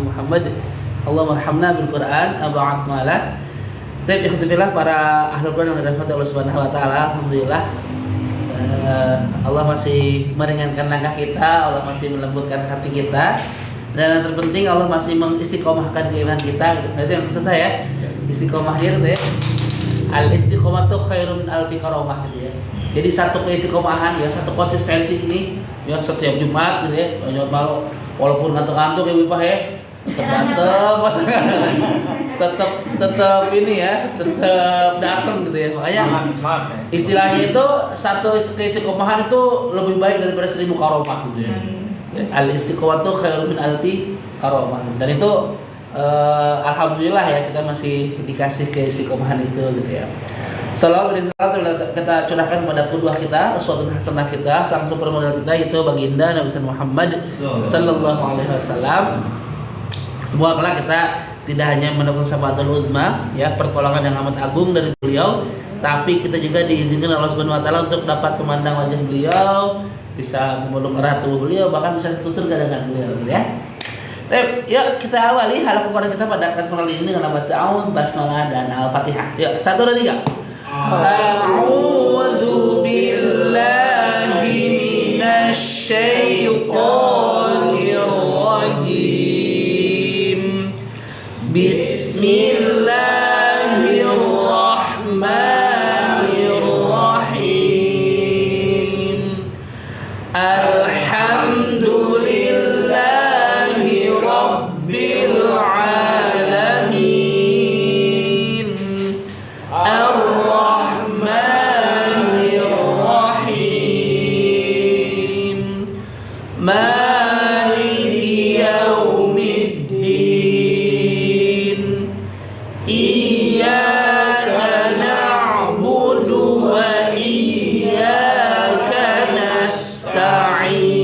Muhammad. Allahumma arhamna bil Qur'an aba'at malah. Tapi ikhtifillah para ahlul Quran yang dirahmati Allah Subhanahu wa taala, alhamdulillah Allah masih meringankan langkah kita, Allah masih melembutkan hati kita, dan yang terpenting Allah masih mengistiqomahkan keimanan kita. Itu yang selesai ya. Istiqomah itu ya. Al istiqomatu khairum min alfi karamah gitu ya. Jadi satu keistiqomahan ya, satu konsistensi ini ya setiap Jumat gitu ya. Kalau walaupun ngantuk-ngantuk ya Wipah ya, tetap datang, tetap ini ya, tetap datang gitu ya. Makanya istilahnya itu satu keistiqomahan itu lebih baik daripada 1000 karomah gitu ya. Al istiqomatu khairum min alfi karamah. Dan itu alhamdulillah ya kita masih dikasih keistiqomahan itu gitu ya. Salawat dan salam kita curahkan pada kedua kita, uswatun hasanah kita, sang super model kita yaitu baginda Nabi Muhammad sallallahu alaihi wasallam. Semoga kelak kita tidak hanya mendapatkan syafaatul uzma ya, pertolongan yang amat agung dari beliau, tapi kita juga diizinkan Allah Subhanahu wa taala untuk dapat memandang wajah beliau, bisa memeluk erat tubuh beliau, bahkan bisa satu surga dengan beliau gitu ya. Baik, yuk kita awali halaqah Quran kita pada kesempatan ini dengan nama ta'awudz, basmalah dan al-Fatihah. Yuk, 1 2 3. A'udzu billahi minasy syaithanir rajim. Bismillahirrahmanirrahim. Alhamdulillahi rabbil alamin. Ar-Rahmanir Rahim. Maliki yaumiddin. Iyyaka na'budu wa iyyaka nasta'in.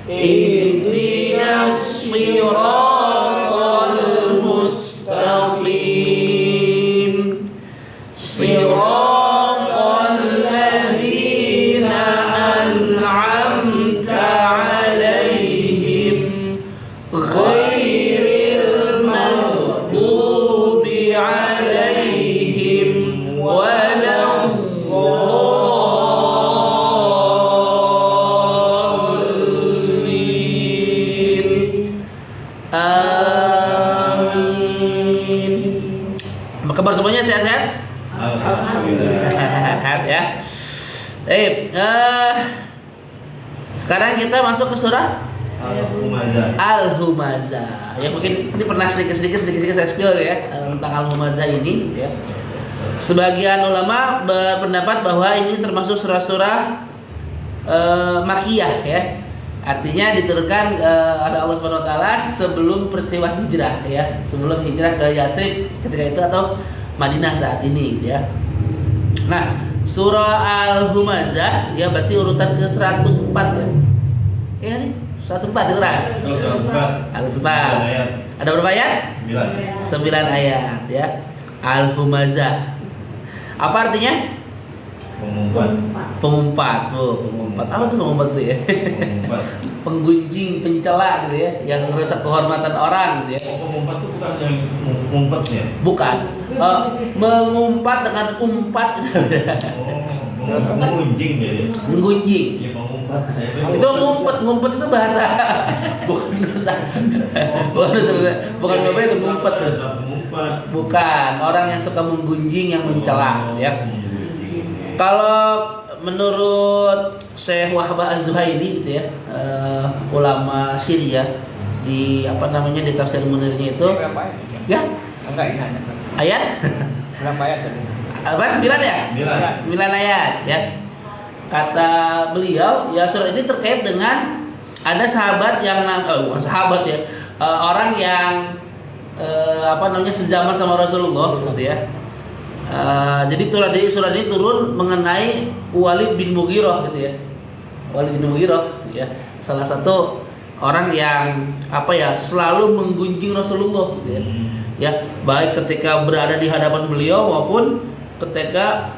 Ihdinas siratal mustaqim. Siratal ladzina an'amta 'alaihim ghairil maghdubi 'alaihim waladdallin. Amin. Apa kabar semuanya, sehat-sehat? Sehat ya. Sekarang kita masuk ke surah Al-Humazah. Ya mungkin ini pernah sedikit saya spill ya tentang Al-Humazah ini ya. Sebagian ulama berpendapat bahwa ini termasuk surah-surah Makkiyah ya. Artinya diturunkan oleh Allah Subhanahu wa taala sebelum peristiwa hijrah ya, sebelum hijrah ke Yatsrib ketika itu atau Madinah saat ini gitu ya. Nah, surah Al-Humazah ya berarti urutan ke 104 ya. Iya sih? 104 itu kan? 104. Ada berapa ayat? 9 ayat ya. Al-Humazah. Apa artinya? Pengumpat. Pengumpat. Apa tuh pengumpat tuh ya? Penggunjing, pencela gitu ya, yang merusak kehormatan orang gitu ya. Pengumpat itu bukan yang ngumpetnya. Bukan. Mengumpat dengan umpat itu beda. Menggunjing jadi. Menggunjing. Ya mengumpat. Itu ngumpet itu bahasa bukan dosa. Bukan apa itu ngumpet tuh. Bukan, orang yang suka menggunjing, yang mencela ya. Kalau menurut Syekh Wahab Az-Zuhaili gitu ya, ulama Syria di di tafsir Munirnya itu ya enggak ini hanya ayat berapa ayat tadi? Apa 9 ya? 9 ayat ya. Kata beliau ya surah ini terkait dengan ada sahabat yang bukan sahabat ya, orang yang sejaman sama Rasulullah gitu ya. Jadi surah ini turun mengenai Walid bin Mughirah gitu ya. Walid bin Mughirah ya, salah satu orang yang selalu menggunjing Rasulullah gitu ya. Ya, baik ketika berada di hadapan beliau maupun ketika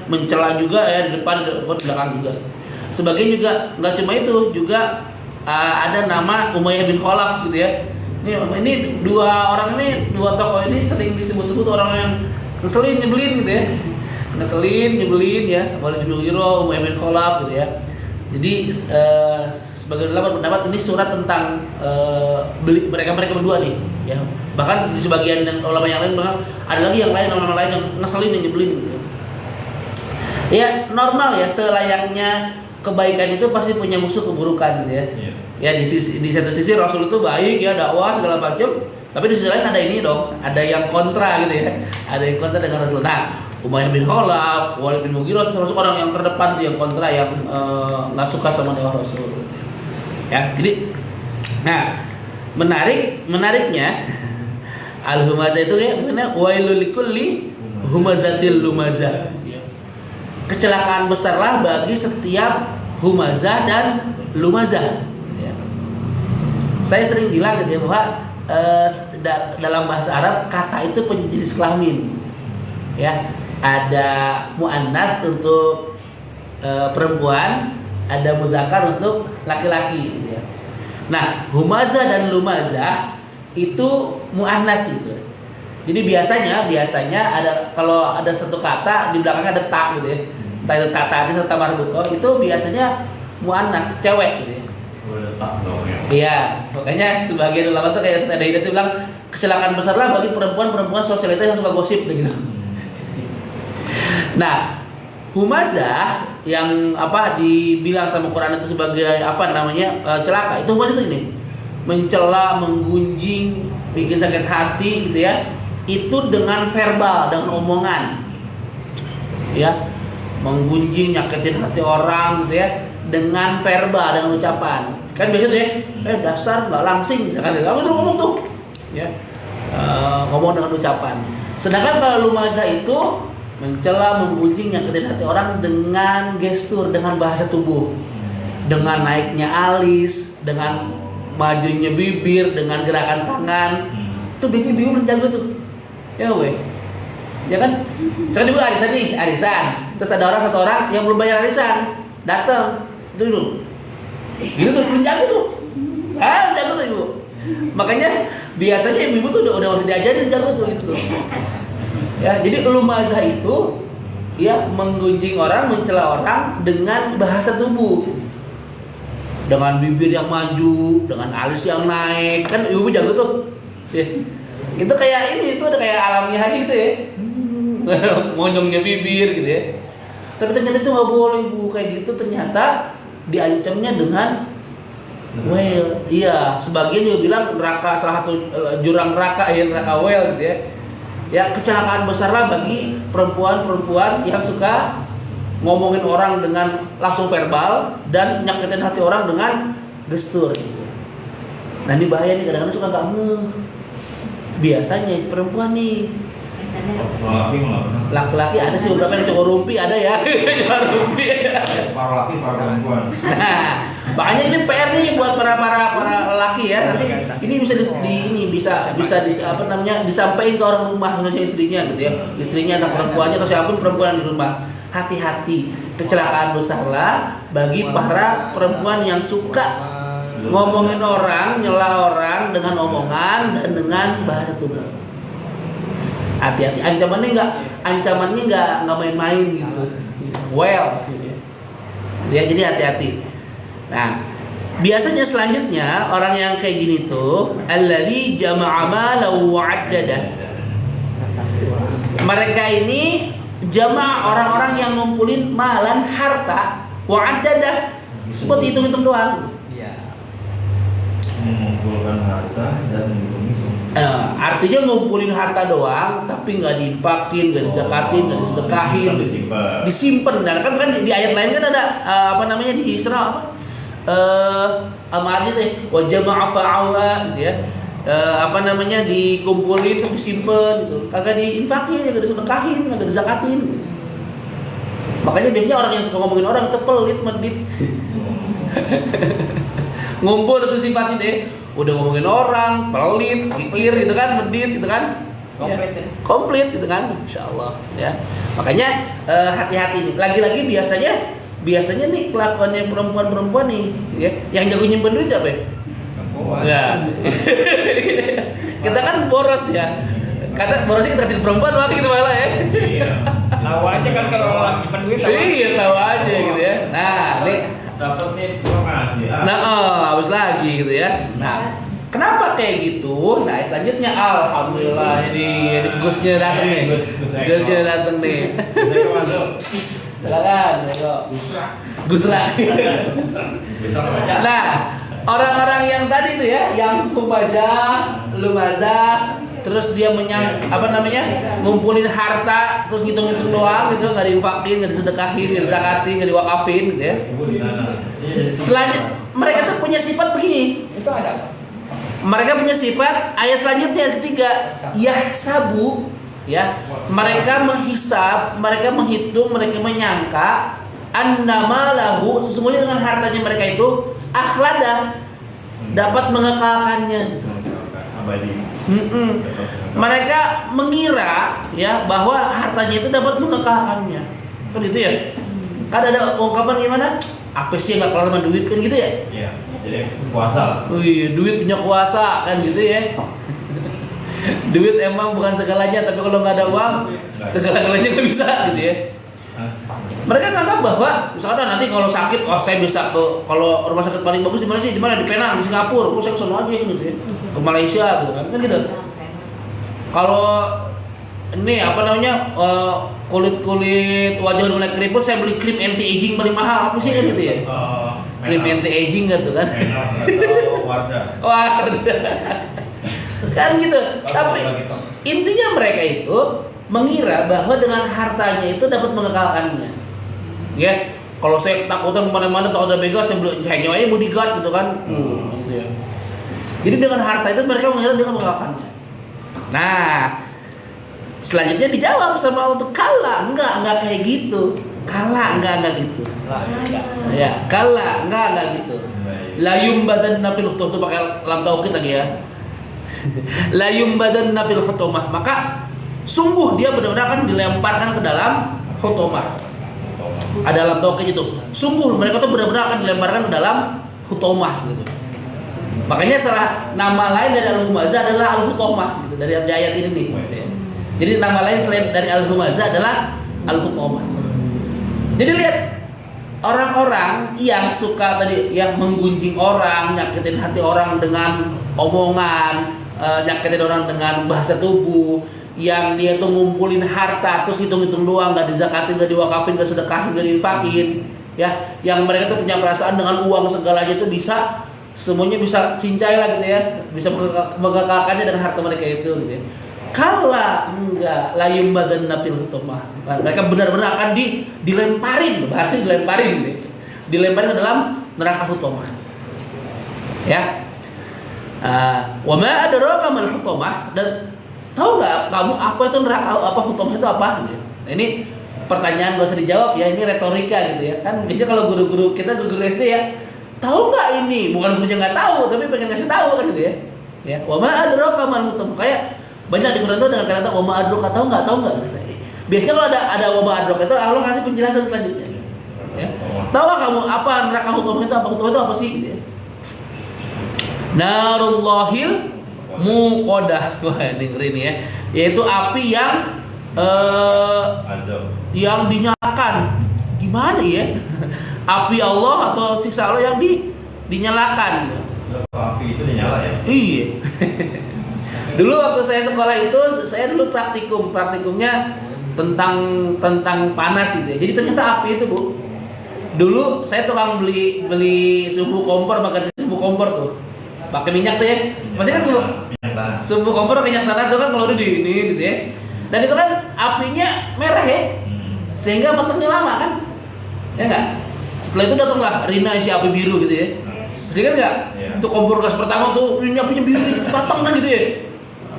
mencela juga ya di depan di belakang juga. Sebagian juga nggak cuma itu, juga ada nama Umayyah bin Khalaf gitu ya. Ini dua tokoh ini sering disebut-sebut orang yang ngeselin, nyebelin gitu ya. Ngeselin, nyebelin ya. Walid bin Mughirah, Umayyah bin Khalaf gitu ya. Jadi sebagai ulama pendapat ini surat tentang mereka berdua nih ya. Bahkan di sebagian ulama yang lain bilang ada lagi yang lain, ulama lain yang ngeselin, yang nyebelin gitu. Ya normal ya, selayaknya kebaikan itu pasti punya musuh keburukan gitu ya. Ya di satu sisi Rasul itu baik ya, dakwah segala macam, tapi di sisi lain ada ini dong, ada yang kontra gitu ya. Ada yang kontra dengan Rasul. Nah, Umayyah bin Khalaf, Walid bin Mughirah itu termasuk orang yang terdepan tuh, yang kontra, yang nggak suka sama dakwah Rasul. Ya, jadi nah, menariknya al-humazah itu ya mana wailul likulli humazatil lumazah. Kecelakaan besarlah bagi setiap humazah dan lumazah. Ya. Saya sering bilang gitu ya bahwa dalam bahasa Arab kata itu penjenis kelamin. Ya, ada muannats untuk perempuan, ada mudzakkar untuk laki-laki. Gitu ya. Nah, humazah dan lumazah itu muannats gitu. Jadi biasanya ada, kalau ada satu kata di belakangnya ada ta gitu ya. Ta itu ta serta marbuto itu biasanya muannats, cewek gitu ya. Ada tak dong ya. Iya, makanya sebagian ulama tuh kayak Ustaz Hidayat itu bilang kecelakaan besarlah bagi perempuan sosialita yang suka gosip gitu. Nah, humazah yang dibilang sama Quran itu sebagai celaka, itu humazah itu ini mencela, menggunjing, bikin sakit hati gitu ya. Itu dengan verbal, dengan omongan, ya, menggunjing, nyakitin hati orang gitu ya, dengan verbal, dengan ucapan. Kan biasa tuh ya, dasar nggak langsing misalkan, kamu tuh ngomong tuh, ya, ngomong dengan ucapan. Sedangkan kalau lumazah itu mencela, menggunjing, nyakitin hati orang dengan gestur, dengan bahasa tubuh, dengan naiknya alis, dengan majunya bibir, dengan gerakan tangan. Itu bikin bingung jago tuh. Ya gue, ya kan? Sekarang ibu arisan, terus ada satu orang yang belum bayar arisan, datang, itu dulu, gitu tuh, belum jago tuh, jago tuh ibu. Makanya biasanya ibu tuh udah harus diajarin jago tuh gitu tuh. Ya, jadi lumazah itu ya menggunjing orang, mencela orang dengan bahasa tubuh, dengan bibir yang maju, dengan alis yang naik, kan ibu jago tuh. Ya. Itu kayak itu ada kayak alamiah aja gitu ya. Monyongnya bibir gitu ya. Tapi ternyata itu nggak boleh Bu, kayak gitu ternyata diancamnya dengan well. Iya, sebagian juga bilang neraka, salah satu jurang neraka ya, neraka well gitu ya. Ya, kecelakaan besarlah bagi perempuan yang suka ngomongin orang dengan langsung verbal dan nyakitin hati orang dengan gestur gitu. Nah, ini bahaya nih, kadang-kadang suka nggak biasanya perempuan nih, laki-laki ada sih beberapa yang cukur rumpi ada ya. Para laki, para perempuan. Nah, makanya ini PR nih buat para laki ya. Nanti ini bisa disampaikan ke orang rumah, khususnya istrinya gitu ya. Istrinya, anak perempuannya atau siapapun perempuan di rumah. Hati-hati, kecelakaan besarlah bagi para perempuan yang suka ngomongin orang, nyela orang dengan omongan dan dengan bahasa tubuh. Hati-hati, ancamannya nggak main-main gitu. Well, ya, jadi hati-hati. Nah, biasanya selanjutnya orang yang kayak gini tuh alladzi jama'a malan wa 'addada. Mereka ini jamaah, orang-orang yang ngumpulin malan, harta, wa 'addada. Seperti hitung-hitung doang. Mengumpulkan harta dan menghitung-hitung. Artinya ngumpulin harta doang, tapi nggak diinfakin, nggak dizakatin, nggak disedekahin, disimpan. Nah, kan di ayat lain kan ada di surah Al-Ma'arij itu, wa jama'a fa'awa gitu ya. Dikumpulin terus disimpan gitu. Kagak diinfakin, kagak disedekahin, kagak dizakatin. Makanya biasanya orang yang suka ngomongin orang itu pelit, medit. Ngumpul itu sifatnya deh, udah ngomongin orang, pelit, kikir gitu kan, medit gitu kan, komplit gitu kan, insyaallah ya. Makanya hati-hati nih. Lagi-lagi biasanya biasanya nih kelakuannya perempuan-perempuan nih, ya, yang jago nyimpen duit siapa ya? Ya. Kita kan boros ya. Karena borosnya kita kasih ke perempuan waktu gitu malah ya. Iya. Tahu aja kan kalau orang nyimpen duit. Iya, tahu aja gitu ya. Nah, nih dapat nih informasi. nah, habis lagi gitu ya. Nah, kenapa kayak gitu? Nah, selanjutnya alhamdulillah ini Gusnya datang nih. Gusnya datang nih. Saya masuk. Silakan, Gus lagi. Nah, orang-orang yang tadi itu ya, yang lumazah, terus dia ngumpulin harta, terus ngitung-ngitung doang gitu, nggak diinfakin, nggak disedekahin, nggak disakatin, nggak diwakafin gitu ya. Selanjutnya, mereka tuh punya sifat begini. Itu ada apa? Mereka punya sifat ayat selanjutnya yang ketiga, yahsabu, ya. Mereka menghisab, mereka menghitung, mereka menyangka annama lahu, sesungguhnya dengan hartanya mereka itu akhlada, dapat mengekalkannya. Abadi. Mereka mengira ya bahwa hartanya itu dapat mengekalkannya. Kan itu ya. Kan ada ungkapan gimana? Apa sih yang gak kelar sama duit kan gitu ya? Iya. Jadi kuasa. Wih, duit punya kuasa kan gitu ya. Duit emang bukan segalanya, tapi kalau nggak ada uang, segala-galanya nggak bisa gitu ya. Mereka nganggap bahwa misalkan nanti kalau sakit, saya bisa kalau rumah sakit paling bagus di mana sih? Di mana? Di Penang, di Singapura. Saya ke sana aja gitu ya. Ke Malaysia gitu kan gitu. Kalau ini kulit wajah udah mulai keriput, saya beli krim anti aging paling mahal. Apa sih kan gitu ya? Krim anti aging gitu kan. Wadah. Sekarang gitu. Tapi intinya mereka itu mengira bahwa dengan hartanya itu dapat mengekalkannya. Ya, kalau saya ketakutan kemana-mana takut ada begal, saya nyewain bodyguard gitu kan. Gitu ya. Jadi dengan harta itu mereka mengira dengan mengekalkannya. Nah, selanjutnya dijawab sama untuk kala, enggak kayak gitu. Kala enggak gitu. Ya, kala enggak gitu. Layum badan nafil tuh pakai lam taukid lagi ya. Layum badan nafil khutumah, maka sungguh dia benar-benar akan dilemparkan ke dalam khutumah. Ada lam taukid itu. Sungguh mereka tuh benar-benar akan dilemparkan ke dalam khutumah gitu. Makanya salah nama lain dari al-humazah adalah al-khutumah gitu, dari ayat ini nih. Jadi nama lain selain dari al-humazah adalah al-khutumah. Jadi lihat orang-orang yang suka tadi yang menggunjing orang, nyakitin hati orang dengan omongan, nyakitin orang dengan bahasa tubuh, yang dia tuh ngumpulin harta terus hitung-hitung doang, nggak dizakatin, nggak diwakafin, nggak sedekahin, nggak diinfakin, ya, yang mereka tuh punya perasaan dengan uang segalanya itu bisa semuanya bisa cincai lah gitu ya, bisa mengekalkannya dengan harta mereka itu gitu ya. Kala enggak, layum badan napil hutumah. Mereka benar-benar akan dilemparin, bahasanya dilemparin gitu ya. Dilemparin ke dalam neraka hutumah. Ya. Wa ma adraka mal hutumah, dan tahu nggak kamu apa itu neraka, apa hutumah itu apa gitu. Nah, ini pertanyaan gak usah dijawab ya, ini retorika gitu ya. Kan biasanya kalau guru-guru kita, guru SD ya, tahu nggak ini? Bukan gurunya nggak tahu, tapi pengen ngasih tahu kan gitu ya. Ya, wa ma adraka mal hutumah. Kayak banyak di Quran itu dengan kata wa ma adraka, tahu nggak? Biasanya kalau ada wa ma adraka itu Allah kasih penjelasan selanjutnya. Ya. Tahu nggak kamu apa neraka hutumah itu apa? Hutumah itu apa sih? Gitu ya. Narullahil muqadah. Wah, ini ngeri nih ya. Yaitu api yang dinyalakan. Gimana ya? Api Allah atau siksa Allah yang dinyalakan. Api itu dinyala ya? Iya. Dulu waktu saya sekolah itu, saya dulu praktikumnya tentang panas gitu ya. Jadi ternyata api itu, Bu. Dulu saya tukang beli sumbu kompor, pakai sumbu kompor tuh. Pakai minyak tuh ya. Masih kan tuh, sumbu kompor minyak tanah tuh kan kalau udah di ini gitu ya. Dan itu kan apinya merah ya. Sehingga matangnya lama kan? Ya enggak? Setelah itu datanglah Rina isi api biru gitu ya. Masih kan enggak? Untuk kompor gas pertama tuh ini apinya biru batang kan gitu ya.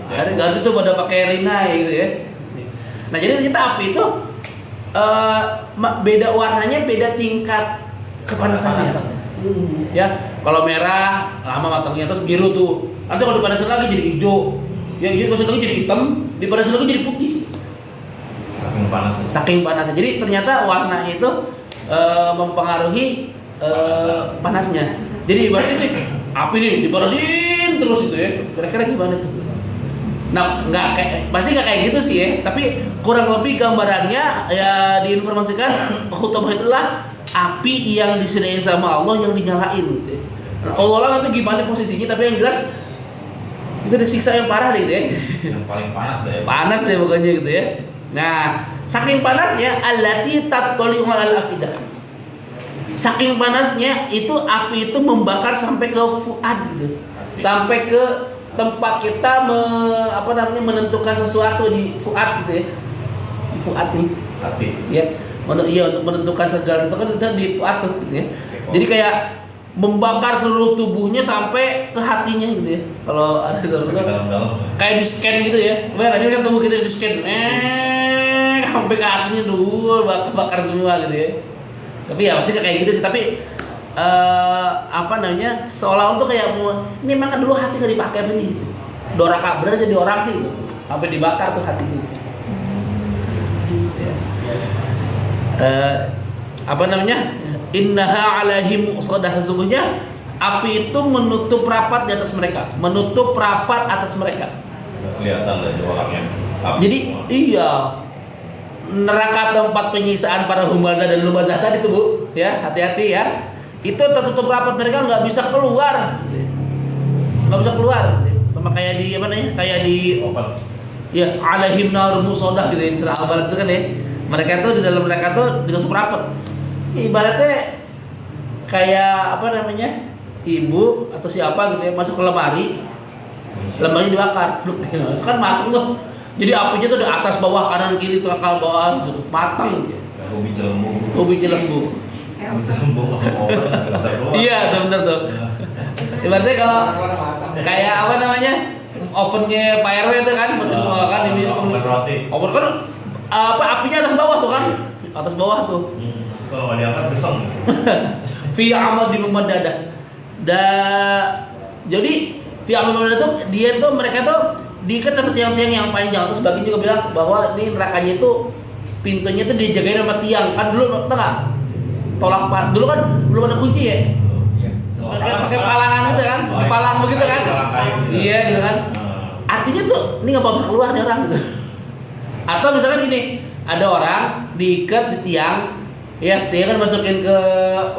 Ada ganti tuh pada pakai Rina gitu ya. Nah, jadi kita api itu beda warnanya, beda tingkat kepanasannya. Ya, kalau merah lama matangnya, terus biru tuh. Nanti kalau dipanasin lagi jadi hijau. Ya, hijau dipanasin lagi jadi hitam, dipanasin lagi jadi putih. Saking panasnya. Saking panasnya. Jadi ternyata warnanya itu mempengaruhi panasnya. Jadi ibaratnya itu api nih dipanasin terus itu ya. Kira-kira gimana tuh? Nah, pasti nggak kayak gitu sih ya. Tapi kurang lebih gambarannya ya diinformasikan hutabah itulah api yang disediain sama Allah yang dinyalain gitu ya. Allah nanti gimana posisinya, tapi yang jelas itu disiksa yang parah gitu ya. Yang paling panas deh. Panas deh pokoknya gitu ya. Nah, saking panasnya allati tattali'u 'alal afidah. Saking panasnya itu api itu membakar sampai ke fuad gitu. Sampai ke tempat kita menentukan sesuatu di fuad gitu ya. Di fuad nih. Hati. Ya. Untuk menentukan segala sesuatu kan itu di fuad tuh gitu ya. Jadi kayak membakar seluruh tubuhnya sampai ke hatinya gitu ya. Kalau ada Dalam-dalam. kayak di scan gitu ya. Tadi kan tubuh kita di scan, sampai ke hatinya tuh bakar semua gitu ya. Tapi ya maksudnya kayak gitu sih. Tapi seolah-olah tuh kayak mau ini makan dulu hati nggak dipakai apa nih gitu. Doraka bener jadi orang sih gitu. Sampai dibakar tuh hati gitu. Innaha alaihim muqsadah, sesungguhnya api itu menutup rapat di atas mereka, menutup rapat atas mereka. Kelihatan dari orangnya. Jadi iya, neraka tempat penyiksaan para humazah dan lumazah tadi tuh Bu, ya hati-hati ya. Itu tertutup rapat, mereka nggak bisa keluar, sama kayak di kayak di ya alaihim nar muqsadah gitu ya, surah Al-Balad itu kan ya. Mereka tuh di dalam mereka tuh ditutup rapat. Ibaratnya kayak ibu atau siapa gitu ya masuk ke lemarinya dibakar, itu kan matang tuh. Jadi apinya tuh di atas bawah kanan kiri tuh akal bawah gitu, matang gitu. Ubi jelembung. Iya, benar tuh. Ibaratnya kalau kayak ovennya Pak RW itu kan mesin kan ini oven kan apinya atas bawah tuh kan, atas bawah tuh. Kalau nggak diangkat geseng. Fi amal di rumah dada. Jadi fi amal tuh mereka tuh diikat sama tiang-tiang yang panjang. Terus bagian juga bilang bahwa ini nerakanya itu pintunya tuh dijagain sama tiang. Kan dulu dulu kan belum ada kunci ya. Pakai palangan itu kan, palang begitu kan. Iya gitu kan. Artinya tuh ini nggak bisa keluar nih orang gitu. Atau misalkan gini, ada orang diikat di tiang. Ya, dia kan masukin ke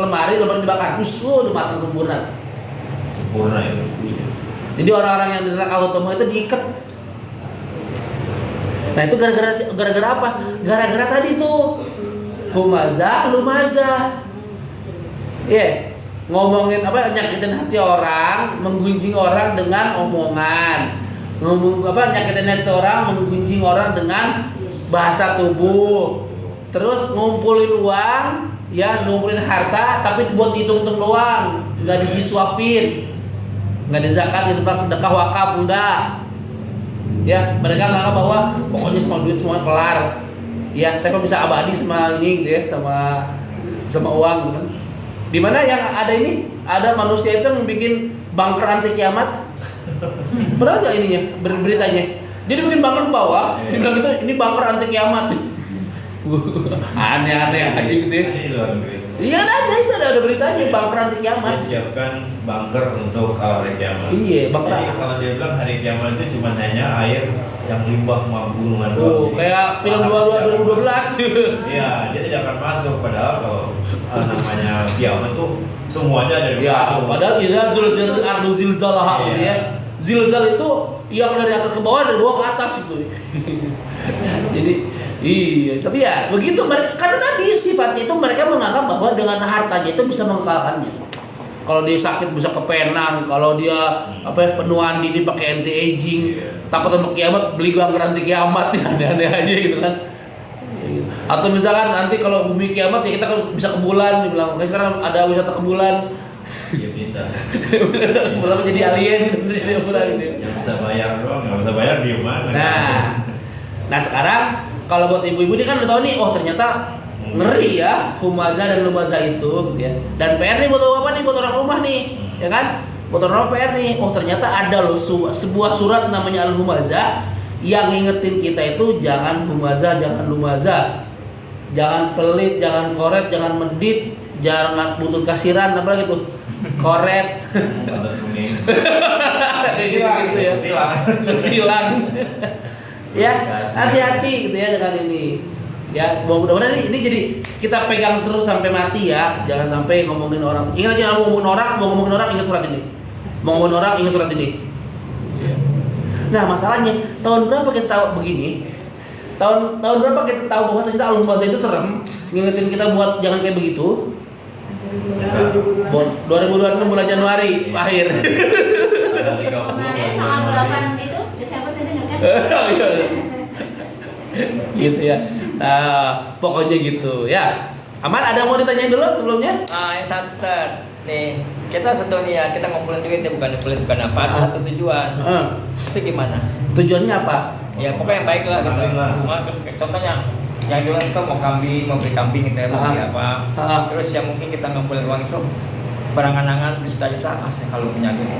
lemari dibakar, udah matang sempurna itu. Jadi orang-orang yang di neraka hutabah itu diikat. Nah itu gara-gara apa? Gara-gara tadi tuh humazah, lumazah. Iya, ngomongin nyakitin hati orang, menggunjing orang dengan omongan. Nyakitin hati orang, menggunjing orang dengan bahasa tubuh. Terus ngumpulin uang, ya ngumpulin harta, tapi buat dihitung-hitung doang, nggak dijiswafin, nggak dizakat, infak, sedekah, wakaf, enggak. Ya mereka nganggap bahwa pokoknya semua duit semua kelar. Ya saya kok bisa abadi sama ini gitu ya, sama uang gitu kan. Dimana yang ada ada manusia itu yang bikin bunker anti kiamat. Pernah nggak ininya beritanya? Jadi bikin bunker ke bawah, dibilang ini bunker anti kiamat. Aneh-aneh aja gitu ya. Iya ada beritanya bunker anti kiamat. Siapkan bunker untuk hari kiamat. Iya, bunker. Jadi kalau dia bilang hari kiamat itu cuma hanya air yang limbah gunungan doang. Kayak film 2012. Iya, dia tidak akan masuk padahal kalau namanya kiamat tuh semuanya ada di ya, padahal idza zulzilatil ardu zilzalaha gitu ya. Zilzal itu yang dari atas ke bawah, dari bawah ke atas itu. Jadi iya, tapi ya begitu karena tadi sifatnya itu mereka menganggap bahwa dengan hartanya itu bisa mengekalkannya. Kalau dia sakit bisa ke Penang, kalau dia penuaan dini pakai anti aging, takut sama kiamat beli bunker anti kiamat, aneh-aneh aja gitu kan. Atau misalkan nanti kalau bumi kiamat ya kita kan bisa ke bulan, dibilang sekarang ada wisata ke bulan. Iya pintar. Bulan menjadi alien gitu, jadi bulan gitu. Yang bisa bayar doang, nggak bisa bayar di mana? Nah sekarang kalau buat ibu-ibu ini kan udah tahu nih, oh ternyata ngeri ya humazah dan lumazah itu gitu ya. Dan PR nih buat bapak nih, buat orang rumah nih, ya kan? Buat orang PR nih, oh ternyata ada loh sebuah surat namanya Al-Humazah yang ngingetin kita itu jangan humazah, jangan lumazah. Jangan pelit, jangan koret, jangan medit, jangan butuh kasiran, apa gitu. Koret. Mata kuning. Kayak gitu ya. Tilang. Ya, hati-hati gitu ya dengan ini. Ya, mudah-mudahan ini jadi kita pegang terus sampai mati ya. Jangan sampai ngomongin orang. Ingat aja mau ngomongin orang ingat surat ini. Mau ngomongin orang ingat surat ini. Nah, masalahnya tahun berapa kita tahu begini? Tahun berapa kita tahu bahwa ternyata alun bahasa itu serem, ngingetin kita buat jangan kayak begitu. 2026 bulan Januari akhir. Ada 30. Kemarin tanggal 8 itu Desember tadi kan? Gitu ya. Nah, pokoknya gitu ya. Aman, ada yang mau ditanyain dulu sebelumnya? Yang santer nih, kita sebetulnya kita ngumpulin duit ya bukan apa, ada satu tujuan. Tapi gimana? Tujuannya apa? Ya pokoknya yang baik lah. Kambing lah. Contohnya yang dulu itu mau beli kambing gitu ya, mau beli apa. Ah. Terus yang mungkin kita ngumpulin uang itu berangan-angan berjuta-juta, saya kalau punya duit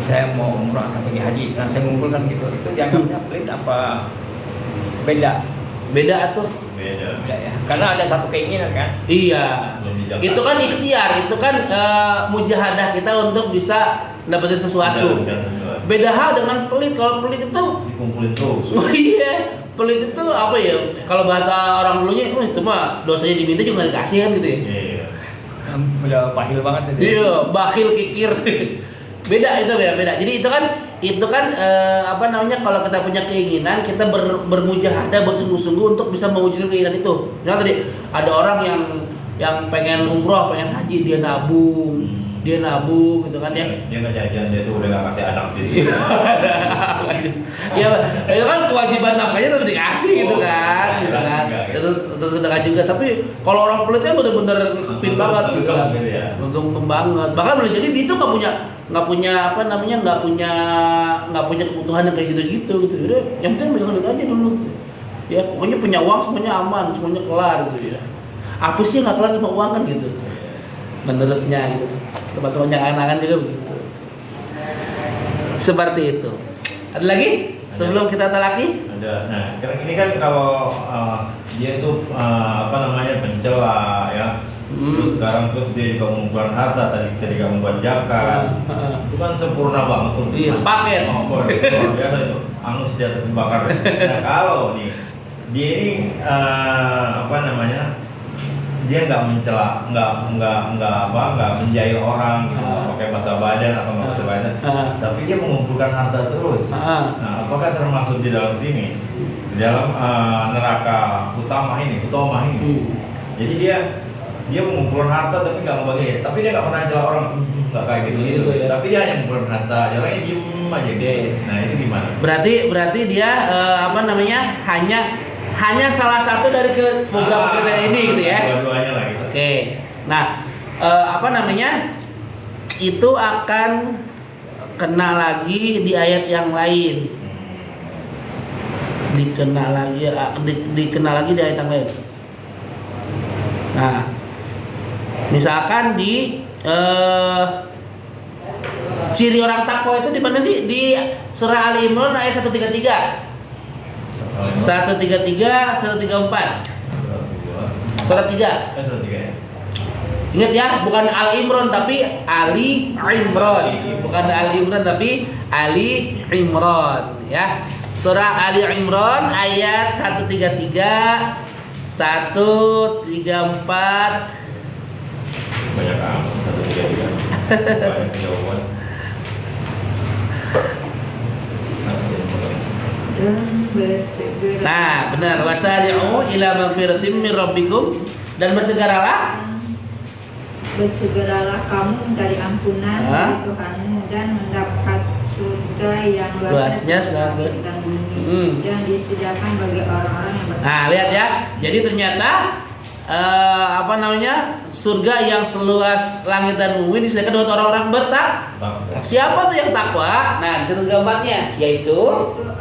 saya mau umrah atau pergi haji, nah saya ngumpulkan gitu, itu dianggapnya pelit apa beda? Beda tuh. Beda. Beda ya, karena ada satu keinginan kan. Iya. Belum dijaga. Itu kan ikhtiar, itu kan mujahadah kita untuk bisa dapetin sesuatu. Beda hal dengan pelit. Kalau pelit itu Dikumpulin terus. oh iya, pelit itu apa ya? Kalau bahasa orang dulunya itu mah dosanya diminta juga nggak dikasih kan gitu ya. Iya. Udah bahil banget itu. Iya, bakhil kikir. Beda itu beda. Jadi itu kan apa namanya, kalau kita punya keinginan kita bermujahadah bersungguh-sungguh untuk bisa mewujudkan keinginan itu. Misalnya tadi ada orang yang pengen umroh, pengen haji, dia nabung gitu kan ya. Dia nggak jajan, dia tuh udah nggak kasih anak dia. Ya, itu kan kewajiban nafkahnya tetap dikasih gitu kan, gitu kan. Terus sedekah juga. Tapi kalau orang pelitnya bener-bener ngekepin banget gitu kan. Untung banget. Bahkan boleh jadi dia tuh nggak punya kebutuhan yang kayak gitu. Udah, yang penting megang duit aja dulu. Ya, pokoknya punya uang semuanya aman, semuanya kelar gitu ya. Apa sih yang nggak kelar sama uang kan gitu. Menurutnya gitu. Termasuk anak-anak juga begitu. Seperti itu. Ada lagi sebelum kita talaki? Ada. Nah, sekarang ini kan kalau dia itu pencela ya. Terus dia juga mengumpulkan harta tadi kamu buat zakat. Itu kan sempurna banget tuh. Iya, sepaket. Luar biasa itu. Angus senjata terbakar. Nah, kalau nih dia ini dia nggak mencela, nggak menjahil orang gitu, nggak pakai bahasa badan atau nggak bahasa badan, tapi dia mengumpulkan harta terus. Nah, apakah termasuk di dalam sini, di dalam neraka utama ini? Jadi dia mengumpulkan harta tapi nggak membagi, tapi dia nggak pernah mencela orang, nggak kayak gitu ya. Tapi dia hanya mengumpulkan harta, orangnya diem aja. Gitu. Nah, itu gimana? Berarti dia hanya salah satu dari beberapa kriteria ini gitu ya. Dua-duanya lah gitu. Oke. Nah, itu akan kena lagi di ayat yang lain. Dikenal lagi di ayat yang lain. Nah, misalkan di ciri orang takwa itu di mana sih? Di surah Ali Imran ayat 133. 133, 134. Surat 3. Surat 3 ya. Ingat ya, bukan Al Imran tapi Ali Imran. Bukan Ali Imran tapi Ali Imran ya. Surah Ali Imran ayat 133, 134. Banyak amat 133. Banyak jawaban. Nah, benar. Wasari'u ila magfiratin min rabbikum, dan bersegeralah kamu mencari ampunan dari Tuhanmu dan mendapat surga yang luasnya seperti dan bumi yang disediakan bagi orang-orang yang bertakwa. Nah, lihat ya. Jadi ternyata surga yang seluas langit dan bumi disediakan buat orang-orang bertakwa. Siapa tuh yang takwa? Nah, di situ gambarnya, yaitu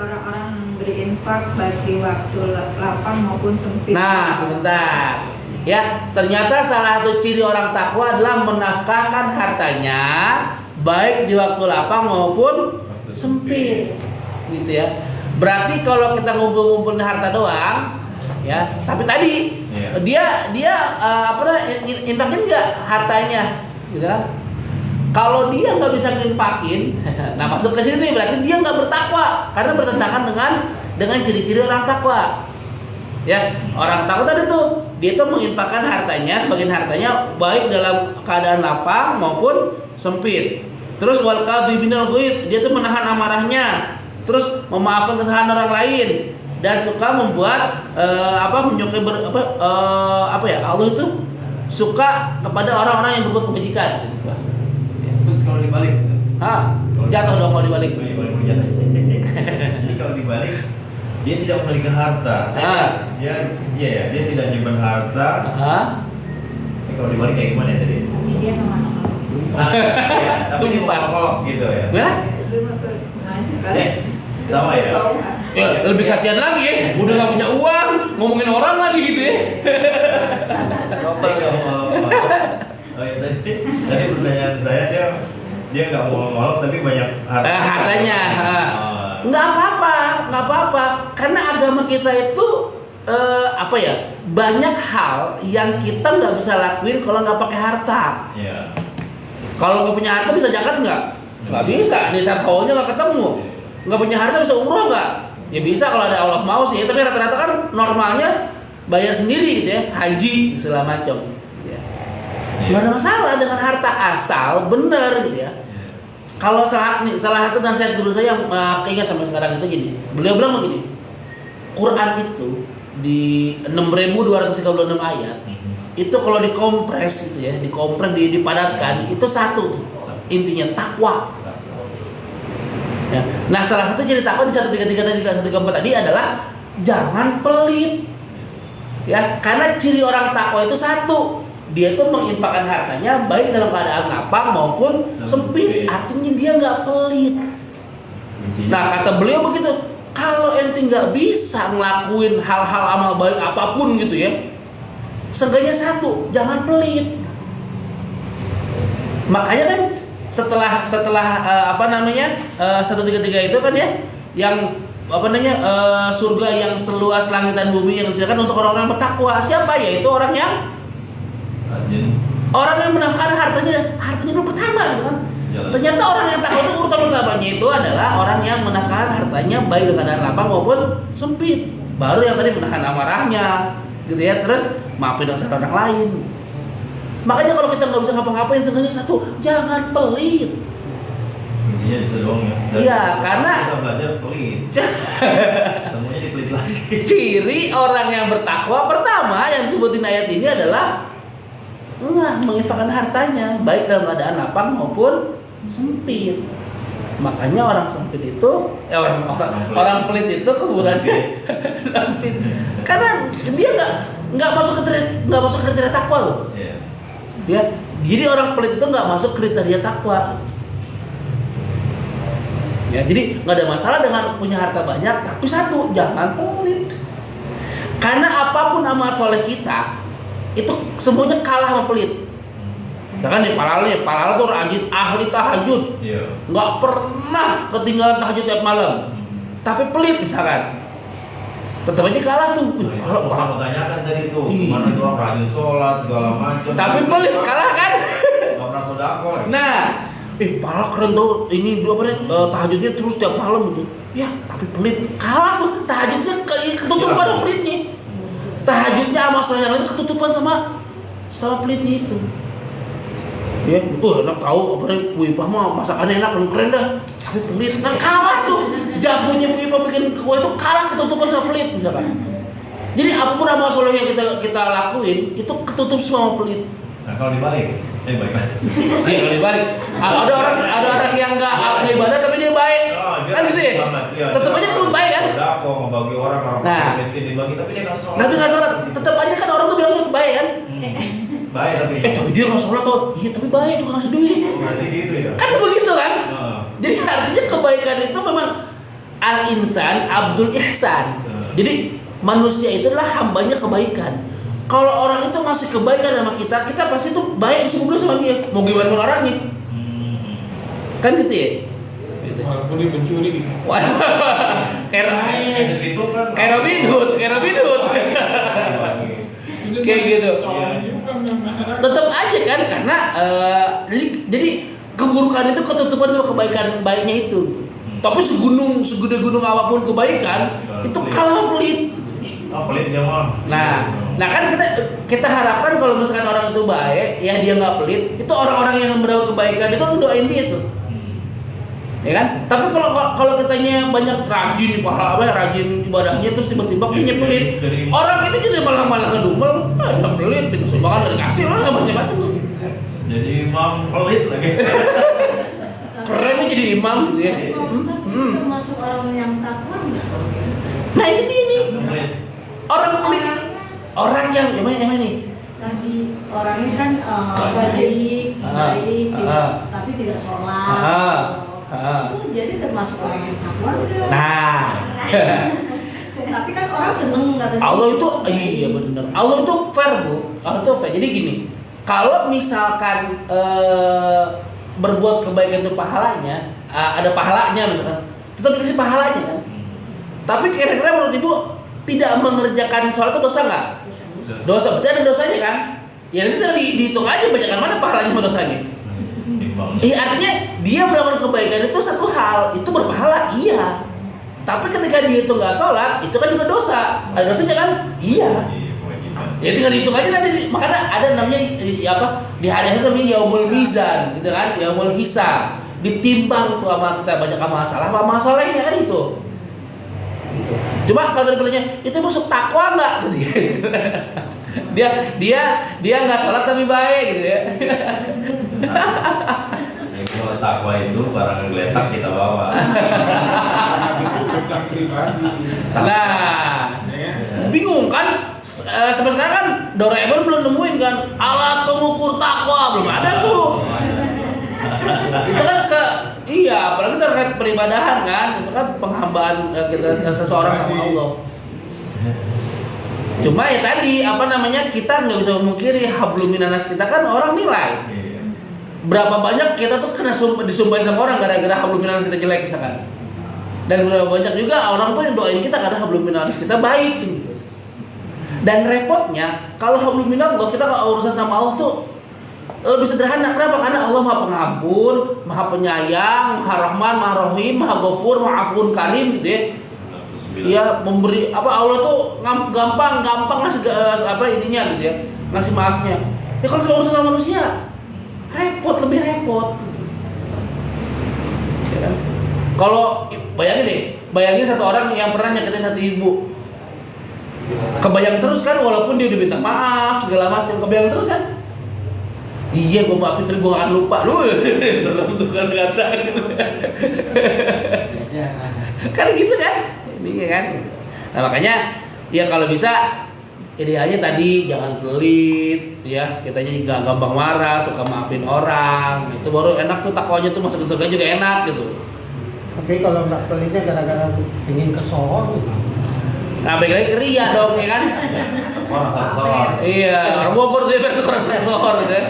orang-orang yang berinfak bagi waktu lapang maupun sempit. Nah, sebentar. Ya, ternyata salah satu ciri orang takwa adalah menafkahkan hartanya baik di waktu lapang maupun sempit. Gitu ya. Berarti kalau kita ngumpul-ngumpulin harta doang, Ya, tapi tadi dia infakin nggak hartanya, gitu kan? Kalau dia nggak bisa nginfakin, nah masuk ke sini berarti dia nggak bertakwa karena bertentangan dengan ciri-ciri orang takwa. Ya, orang takwa tadi tuh dia tuh menginfakkan hartanya, sebagian hartanya baik dalam keadaan lapang maupun sempit. Terus wal kadhibinal ghaid, dia tuh menahan amarahnya, terus memaafkan kesalahan orang lain dan suka membuat menyukai Allah itu suka kepada orang-orang yang berbuat kebajikan. Terus kalau dibalik, jatuh dong kalau dibalik. Jadi kalau dibalik, dia tidak memiliki harta. Dia tidak nyimpan harta. Kalau dibalik kayak gimana ya tadi? Dia Tapi dia mau gitu ya. Sama ya. Ya, lebih kasihan lagi ya, udah gak punya uang, ngomongin orang lagi gitu ya. Tadi pertanyaan saya dia nggak mau ngolok tapi banyak hartanya. Nggak apa-apa, karena agama kita itu banyak hal yang kita nggak bisa lakuin kalau nggak pakai harta. Kalau nggak punya harta bisa zakat nggak bisa, nisab haulnya nggak ketemu. Nggak punya harta bisa umroh nggak? Ya bisa kalau ada Allah mau sih, tapi rata-rata kan normalnya bayar sendiri gitu ya, haji segala macam. Nggak ada masalah dengan harta asal bener gitu ya. Kalau salah satu nasihat guru saya yang keingat sampai sekarang itu gini, beliau bilang begini, Quran itu di 6.236 ayat itu kalau dikompres gitu ya, dipadatkan itu satu tuh, intinya takwa. Ya. Nah salah satu ciri takwa di 133 tadi 134 tadi adalah jangan pelit. Ya, karena ciri orang takwa itu satu, dia tuh menginfakkan hartanya baik dalam keadaan lapang maupun sempit. Artinya dia nggak pelit. Nah kata beliau begitu, kalau ente nggak bisa ngelakuin hal-hal amal baik apapun gitu ya, seenggaknya satu, jangan pelit. Makanya kan setelah 133 itu kan ya, yang surga yang seluas langit dan bumi yang disediakan untuk orang-orang yang bertakwa. Siapa? Yaitu orang yang menafkahkan hartanya dulu pertama gitu kan. Ternyata orang yang takwa itu urutan utamanya itu adalah orang yang menafkahkan hartanya baik dengan keadaan lapang maupun sempit. Baru yang tadi menahan amarahnya gitu ya, terus maafin dosa orang lain. Makanya kalau kita nggak bisa ngapa-ngapain, seenggaknya satu, jangan pelit. Intinya itu doang ya. Iya, karena kita belajar pelit. Temunya di pelit lagi. Ciri orang yang bertakwa pertama yang disebutin ayat ini adalah menginfakkan hartanya baik dalam keadaan lapang maupun sempit. Makanya orang sempit itu, orang pelit itu kuburannya sempit. Karena dia nggak masuk kriteria takwa loh. Ya, jadi orang pelit itu nggak masuk kriteria takwa. Ya, jadi nggak ada masalah dengan punya harta banyak, tapi satu, jangan pelit. Karena apapun amal soleh kita itu semuanya kalah sama pelit. Jangan nih Palal tuh rajin ahli tahajud, nggak pernah ketinggalan tahajud tiap malam. Tapi pelit misalkan, tetap aja kalah tuh. Kalau mau tanyakan tadi tuh, gimana itu orang rajin sholat segala macam. Tapi pelit kalah kan? Gak pernah sodako. Nah, Palal keren tuh, ini tahajudnya terus tiap malam gitu. Ya, tapi pelit kalah tuh, tahajudnya ketutupan sama pelitnya. Tahajudnya sama sholat yang lain ketutupan sama pelitnya itu. Ya, enak tahu Bu Ipah mah masakannya enak, keren dah. Tapi pelit, nah kalah tuh. Jagonya Bu Ipah bikin kue itu kalah ketutupan sama pelit misalkan. Jadi apapun amal soleh yang kita lakuin itu ketutup semua sama pelit. Nah kalau dibalik, baik. Iya kalau dibalik, ada orang yang nggak ibadah tapi dia baik, kan gitu ya. Tetap aja terus baik kan. Udah kok ngebagi orang miskin dibagi tapi dia nggak sholat. Tapi nggak sholat, tetap aja kan orang tuh bilang baik kan. Baik tapi dia nggak sholat tuh, iya tapi baik suka ngasih duit. Berarti gitu ya. Kan begitu kan. Jadi artinya kebaikan itu memang al-insan abdul ihsan. Jadi manusia itu adalah hambanya kebaikan. Kalau orang itu ngasih kebaikan sama kita pasti tuh baik juga sama dia. Mau gimana pun orangnya. Kan gitu ya. Walaupun dia mencuri. Kayak Robin Hood. kayak gitu. Tetap aja kan karena jadi keburukan itu ketutupan sama kebaikan baiknya itu. Tapi segede gunung apapun kebaikan itu kalah pelit. Pelit dia mah. Nah kan kita harapkan kalau misalkan orang itu baik, ya dia nggak pelit, itu orang-orang yang berbuat kebaikan itu doain dia tuh. Ya kan? Tapi kalau kitanya banyak rajin ibadahnya terus tiba-tiba kayaknya pelit, orang itu jadi malah ngedumel, ada pelit, itu sumbangan nggak dikasih, lah nggak macam-macam tuh. Jadi imam pelit lagi. Kerennya jadi imam gitu ya. Termasuk orang yang takwa nggak? Nah ini dia nih. Orang pelit, orang yang gimana nih? Tadi orangnya kan baik, tapi tidak sholat. Itu jadi termasuk orang yang takwa nggak? Nah. Tapi kan orang seneng katanya. Allah itu iya benar. Allah itu fair, Bu. Allah itu fair. Jadi gini, kalau misalkan berbuat kebaikan itu pahalanya, ada pahalanya gitu kan. Tetap dikasih pahalanya kan. Tapi kira-kira menurut Ibu tidak mengerjakan sholat itu dosa nggak? Dosa, berarti ada dosanya kan? Ya nanti tinggal dihitung aja banyakkan mana pahalanya sama dosanya. Iya artinya dia melakukan kebaikan itu satu hal, itu berpahala, iya. Tapi ketika dia itu nggak sholat, itu kan juga dosa. Ada dosanya kan? Iya. Ya tinggal dihitung aja nanti. Makanya ada namanya di hari itu namanya yaumul mizan, gitu kan? Yaumul hisab. Ditimbang tuh amal kita banyak amal salah, amal solehnya kan itu. Gitu. Cuma kalau tadi pertanyaan itu masuk takwa nggak? Gitu. dia nggak sholat tapi baik gitu ya. Kalau takwa itu barang geletak kita bawa. Nah, bingung kan? Sampai sekarang kan Doraemon belum nemuin kan alat pengukur takwa, belum ada tuh. Itu kan apalagi terkait peribadahan kan, itu kan penghambaan kita seseorang sama Allah. Cuma ya tadi kita nggak bisa memungkiri hablum minanas kita kan orang nilai. Berapa banyak kita tuh kena disumpahin sama orang gara-gara hablum minanas kita jelek misalkan. Dan berapa banyak juga orang tuh yang doain kita karena hablum minanas kita baik gitu. Dan repotnya kalau hablum minallah kita kalau urusan sama Allah tuh lebih sederhana. Kenapa? Karena Allah Maha Pengampun, Maha Penyayang, Maha Rahman, Maha Rahim, Maha Ghafur, Maha Afun Karim gitu ya. Ya memberi Allah tuh gampang ngasih ininya gitu ya, ngasih maafnya. Ya kalau sama urusan manusia lebih repot. Ya kan? Kalau bayangin satu orang yang pernah nyakitin hati ibu, kebayang terus kan walaupun dia udah minta maaf segala macam, kebayang terus kan? Iya, gue maafin tapi gue gak akan lupa. Selalu tukar kata gitu. Kan gitu kan? Ini kan. Nah makanya ya kalau bisa idealnya tadi jangan pelit ya, kitanya nggak gampang marah, suka maafin orang. Itu baru enak tuh takwanya tuh, masukin surga juga enak gitu. Tapi kalau nggak pelitnya gara-gara ingin kesohor gitu. Nah balik lagi ria dong ya kan? Orang sohor. Iya, orang Bogor tuh ya orang sohor gitu ya.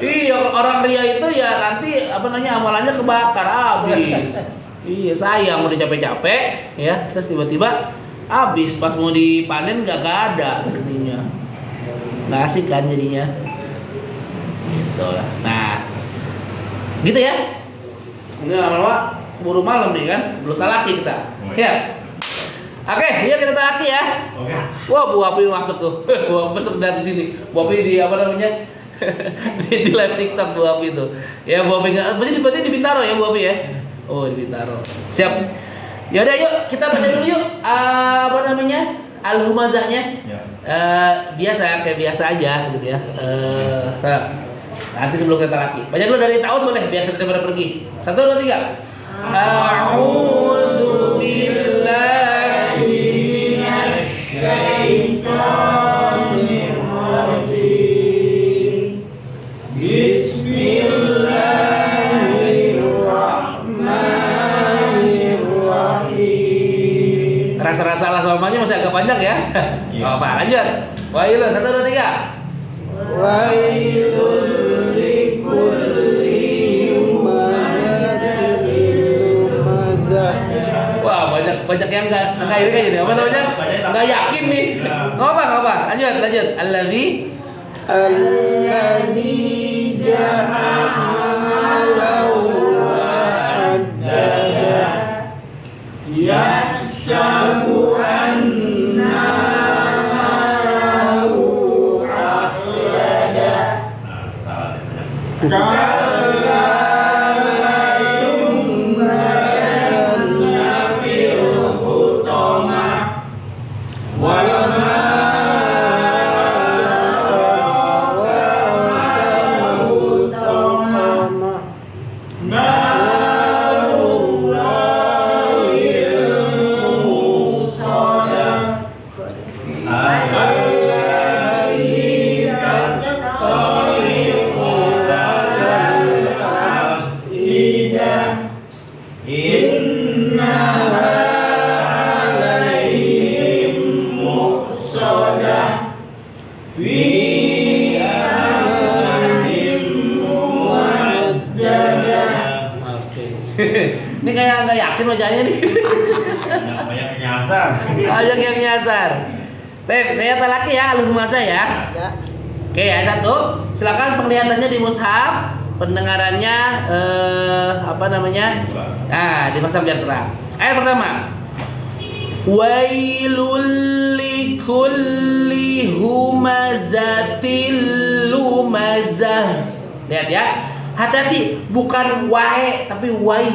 Iya, orang ria itu ya nanti amalannya kebakar habis. Iya, sayang udah capek-capek ya, terus tiba-tiba habis pas mau dipanen gak ada artinya. Nggak asik kan jadinya. Gitu lah. Nah, gitu ya. Ini lama-lama buru malam nih kan, belum talaki kita. Ya. Oke, iya kita talaki ya. Oke. Wah, Bu Api masuk tuh. Bu Api masuk dari sini. Bu Api di di live TikTok Bu Api itu. Ya Bu Api berarti di Bintaro ya Bu Api ya. Oh di Bintaro. Siap. Yaudah yuk kita baca dulu yuk. Al-Humazahnya. Ya. Biasa kayak biasa aja gitu ya. Nanti sebelum kita laki. Baca dulu dari Ta'awud boleh biasa daripada pergi. 1, 2, 3. A'udzu billahi minasy syaithanir rajim. Bismillahirrahmanirrahim. Rasa-rasa lah samanya masih agak panjang ya. Iya. Apa lanjut? Wailun 1, 2, 3. Wailul likulli humazatin lumazah. Wah banyak yang nggak ini kayaknya apa namanya? nggak yakin nih. Ngapa? Lanjut. Allazi ja'alahu addada yahsabu anna ma'ahu akhlada. Salah deh. Ini kayak nggak yakin wajahnya nih. Banyak nyasar. Banyak yang nyasar. Saya talaki ya, al-humazah ya. Ya. Oke, ayat 1. Silakan penglihatannya di mushaf, pendengarannya dipasang biar terang. Ayat pertama. Wailul likulli humazatil lumazah. Lihat ya. Hati-hati, bukan wae tapi wai.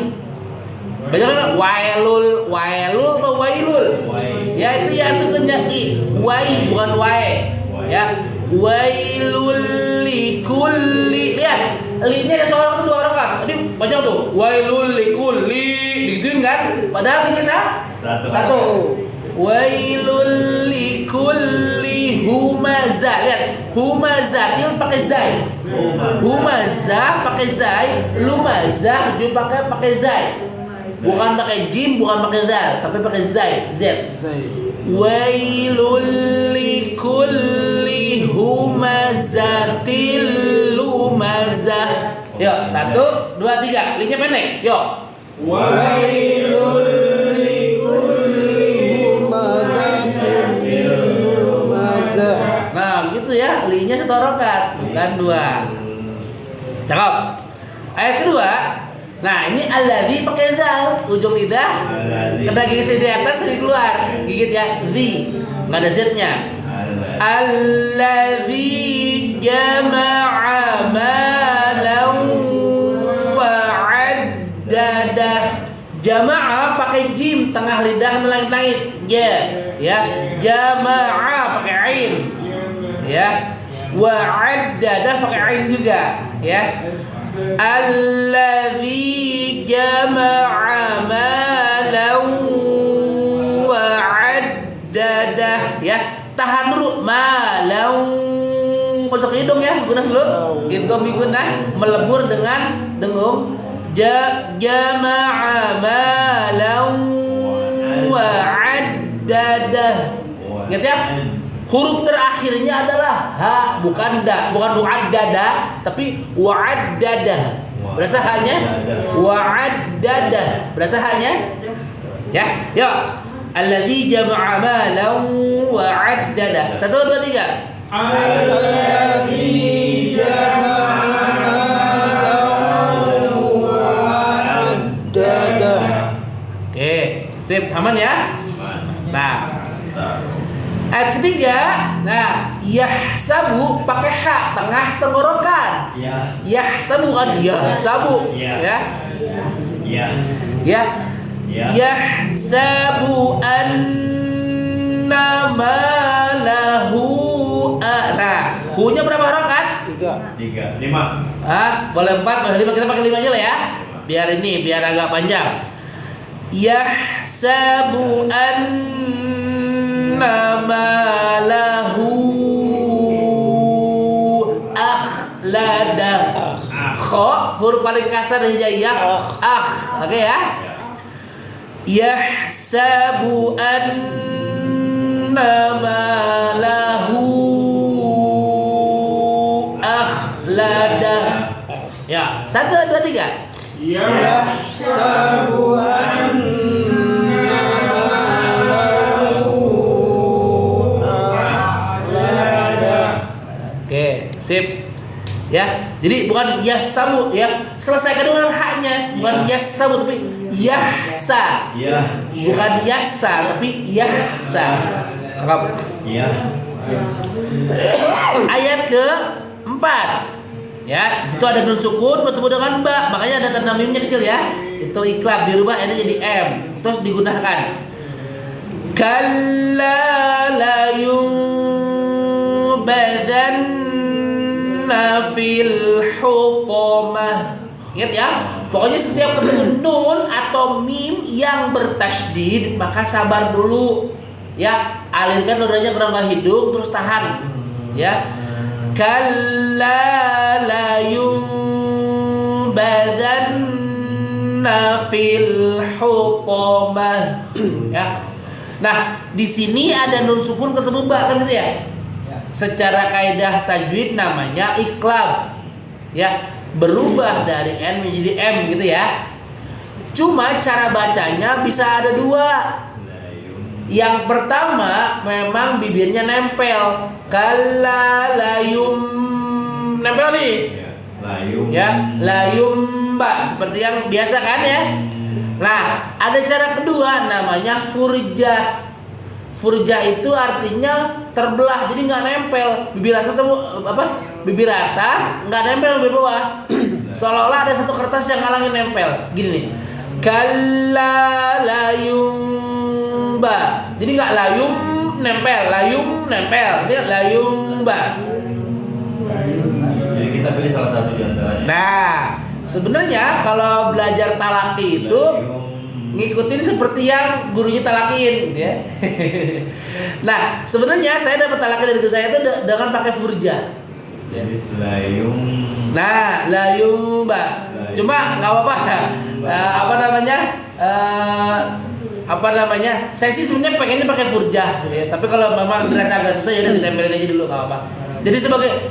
Banyak kan wailul apa wailul? Ya itu ya sebenarnya wai bukan wae. Ya, wailul likulli. Lihat, li-nya satu orang dua orang kan. Tadi baca tuh, wailul likulli. Digituin kan? Padahal li-nya satu. Wailul likulli humazah. Lihat, humazah dia pakai zai. Humazah pakai zai, lumazah dia pakai zai. Bukan pakai jim, bukan pakai dal, tapi pakai zai, z. Wailul likulli humazatil lumazah. Yuk, 1, 2, 3. Linknya pendek. Yuk. Wailul likulli humazatil lumazah. Nah, gitu ya. Linknya satu rokat, bukan 2. Cakep. Ayat kedua. Nah, ini alladzi pakai zal, ujung lidah kena gigit di atas sering keluar. Gigit ya, zi. Enggak ada z-nya. Alladzi jama'a malan wa 'addada. Jama'a pakai jim, tengah lidah kena langit-langit. Ya. Jama'a pakai ain. Ya. Wa 'addada pakai ain juga, ya. Alladzi jama'a malan wa 'addada. Ya, tahan dulu malan masuk hidung ya, guna dulu. Hidung diguna melebur dengan dengung. Jama'a malan wa 'addada. Ingat ya? Huruf terakhirnya adalah ha, bukan da, bukan wa'addada, tapi wa'addada. Berasa hanya wa'addada. Berasa hanya ya. Yuk. Alladzi jama'a malan wa'addada. 1, 2, 3. Alladzi jama'a malan wa'addada. Oke, sip, aman ya? Nah, ayat ketiga, nah, yahsabu pakai ha tengah tenggorokan. Yahsabu kan yahsabu, ya. Yahsabu anna malahu. Nah, hu-nya berapa harokat? 3. 5. Boleh 4, boleh 5. Kita pakai 5 aja lah ya. Biar agak panjang. Yahsabu anna malahu akhlada. Kho huruf paling kasar dari hijaiyah. Oke ya. Yahsabu anna malahu akhlada. Ya, 1, 2, 3. Yahsabu anna malahu Ya, jadi bukan yasamu ya. Selesaikan dengan haknya, bukan yasamu tapi yahsa. Iya. Bukan yasa tapi yahsa. Iya. Ayat ke-4. Ya, itu ada nun sukun bertemu dengan ba, makanya ada tanda mimnya kecil ya. Itu iklab dirubah ini jadi m, terus digunakan. Kalla la yunbadanna fil hutamah. Ingat ya, pokoknya setiap ketemu nun atau mim yang bertasydid maka sabar dulu. Ya, alirkan nunnya ke rongga hidung terus tahan. Ya. Kalla la yunbadanna fil hutamah. Ya. Nah, di sini ada nun sukun ketemu ba kan gitu ya. Secara kaidah tajwid namanya iklab. Ya, berubah dari n menjadi m gitu ya. Cuma cara bacanya bisa ada dua. Yang pertama memang bibirnya nempel. Kalla layum nempel nih. Layum. Ya, layum ba seperti yang biasa kan ya. Nah, ada cara kedua namanya furjah. Furjah itu artinya terbelah, jadi nggak nempel. Bibir atas bibir atas nggak nempel bibir bawah. Seolah-olah ada satu kertas yang ngalangin nempel. Gini nih. Kalla layum ba. Jadi nggak layum nempel, Ini layum ba. Jadi kita pilih salah satu di antaranya. Nah, sebenarnya kalau belajar talaki itu ngikutin seperti yang gurunya talakin, gitu ya. Nah, sebenarnya saya dapat talaki dari guru saya itu dengan pakai furjah. Jadi layum. Nah, layum ba. Cuma nggak apa-apa. Apa namanya? Saya sih sebenarnya pengennya pakai furjah, gitu ya. Tapi kalau memang dirasa agak susah ya udah ditempelin aja dulu, nggak apa-apa. Jadi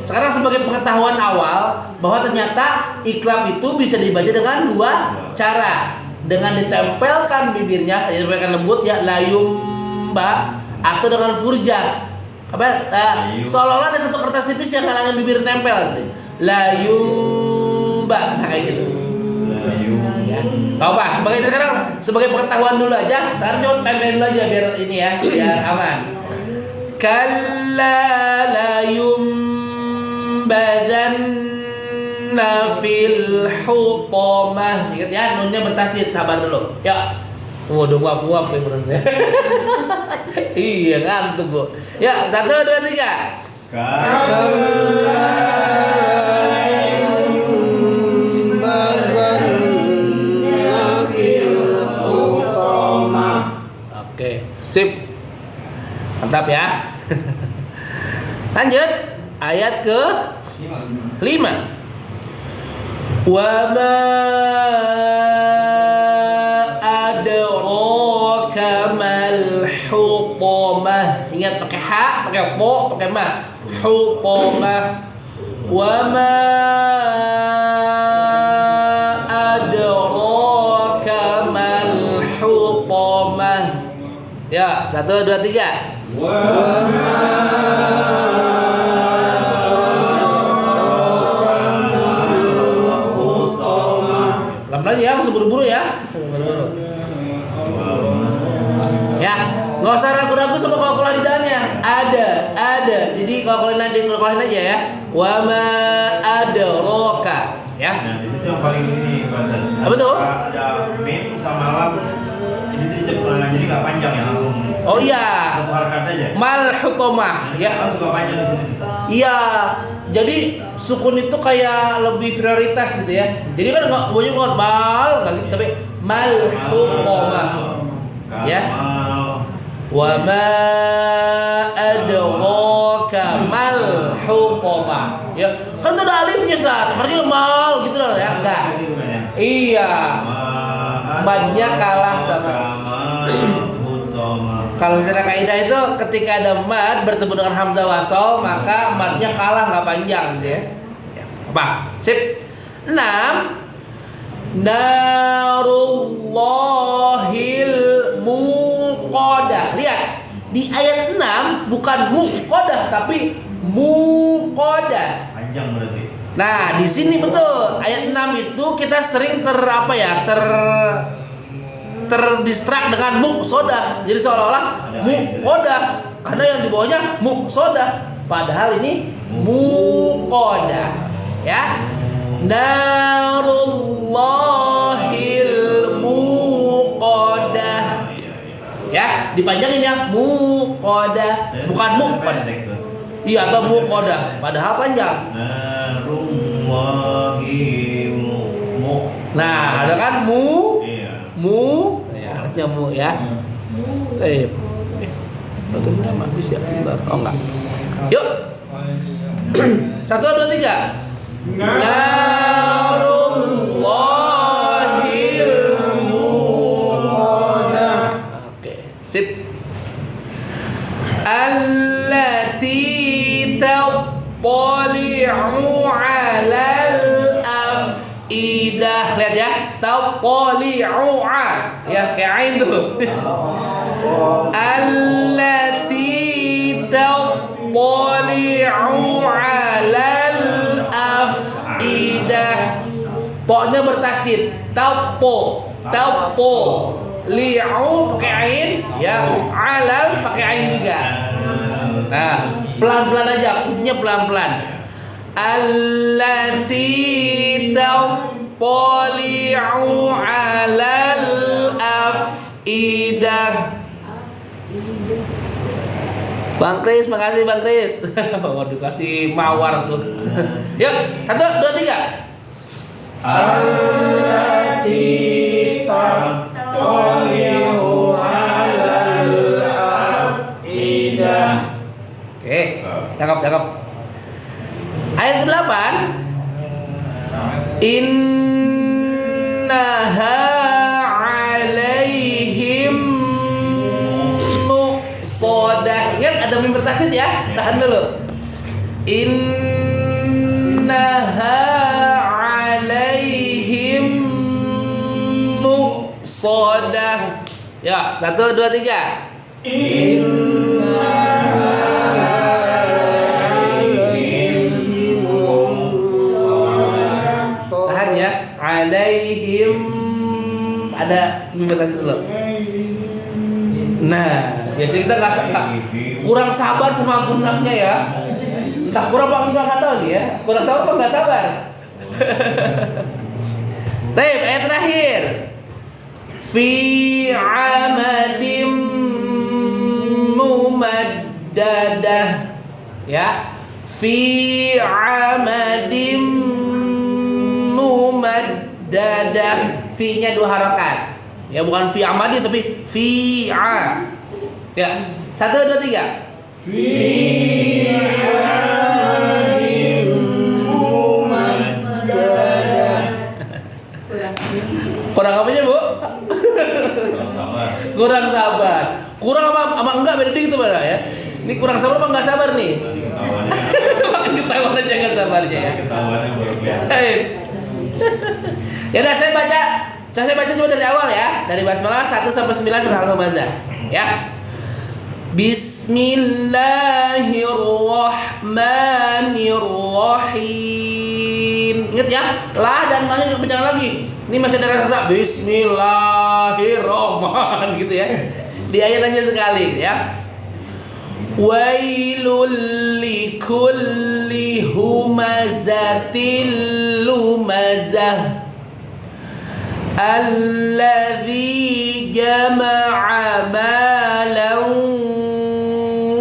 sekarang sebagai pengetahuan awal bahwa ternyata iklab itu bisa dibaca dengan dua cara. Dengan ditempelkan bibirnya, ditempelkan lembut ya layum ba, atau dengan furjah. Seolah-olah ada satu kertas tipis yang ngalangin bibir tempel gitu. Layum ba, nah kayak gitu. Ya. Tahu Pak, sebagai pengetahuan dulu aja. Sekarang coba tempelin dulu aja biar ini ya, biar aman. Kalla la yunbadanna fil hutamah. Ingat ya, nunnya bertasydid, sabar dulu. Ya. Waduh, nguap bener. Iya, ngantuk, Bu. Ya, 1 2 3. Oke, sip. Mantap ya. Lanjut ayat ke-5. Wa ma adraka mal hutamah. Ingat pakai ha, pakai po, pakai ma. Hutamah. Wa ma adraka mal hutamah. Ya, 1 2 3. Pelan-pelan ya, harus buru-buru ya. Ya, nggak usah ragu-ragu sama kalau lidahnya. Ada. Jadi kalau kalian aja ya. Wa ma adraka. Ya. Nah, di situ yang paling ini Banten. Apa tuh? Ada mim sama lam. Ini jadi nggak panjang ya, langsung. Oh iya. Satu harakat aja. Mal hutamah. Ya. Kan suka panjang di sini. Iya. Jadi sukun itu kayak lebih prioritas gitu ya. Jadi kan nggak banyak banget mal, nggak gitu, tapi mal hutamah. Ya. Wa ma adraka mal hutamah. Ya. Kan tuh ada alifnya saat. Artinya mal gitu loh ya. Enggak. Iya. Madnya kalah sama. Kalau secara kaidah itu ketika ada mad bertemu dengan hamzah wasol maka madnya kalah, nggak panjang gitu ya. Apa? Sip. 6. Narullahil muqadah. Lihat di ayat 6 bukan muqadah tapi muqadah. Panjang berarti. Nah, di sini betul ayat 6 itu kita sering terdistrak dengan muqsodah. Jadi seolah-olah muqodah karena yang di bawahnya muqsodah. Padahal ini muqodah. Ya. Narullahil muqodah. Ya, dipanjangin ya, muqodah, bukan muqodah. Iya, atau muqodah, padahal panjang. Nah, ada kan mu, ya, harusnya mu ya. Betul, habis ya. Oh enggak. Yuk. 1, 2, 3. Narullahil muqodah. Oke, sip. Allati tattali'u 'alal afidah. Lihat ya, tattali'u ya kayak ain tuh. Allati tattali'u 'alal afidah. Poknya bertasydid. Tawpo, li'u pakai ain, ya, alal pakai ain juga. Nah, pelan-pelan aja, kuncinya pelan-pelan. Allati tattali'u 'alal afidah. Bang Kris, makasih Bang Kris. Waduh, kasih mawar tuh. Yuk, 1, 2, 3. Allati tattali'u 'alal afidah. Oke, cakep. Ayat ke-8. Innaha 'alaihim muqsadah. Ingat ada mim bertasydid ya? Tahan dulu. Innaha 'alaihim muqsadah. Ya, 1, 2, 3. Tahan ya. Alaihim ada mim bertasydid dulu. Nah, biasanya kita kurang sabar sama gunanya ya. Entah kurang apa enggak tahu nih ya. Kurang sabar apa enggak sabar? Baik, ayat terakhir. Fi 'amadim mumaddadah. Ya. Fi 'amadim mumaddadah. Fi-nya 2 harakat. Ya, bukan fi amadi tapi fi a. Ya. 1, 2, 3. Fi amadin mumaddadah. Kurang apanya, Bu? Kurang sabar. Kurang apa enggak beda dikit tuh, Pak ya. Ini kurang sabar apa enggak sabar nih? Makin ketahuan aja enggak sabarnya ya. Ketahuannya baru kelihatan. Ya udah, saya baca coba dari awal ya. Dari basmalah 1 sampai 9 surah Al-Humazah. Ya. Bismillahirrahmanirrahim. Ingat ya, la dan ma-nya jangan lagi. Ini masih ada rasa Bismillahirrahman gitu ya. Di ayat aja sekali ya. Wailul likulli humazatil lumazah alladzi jama'a malan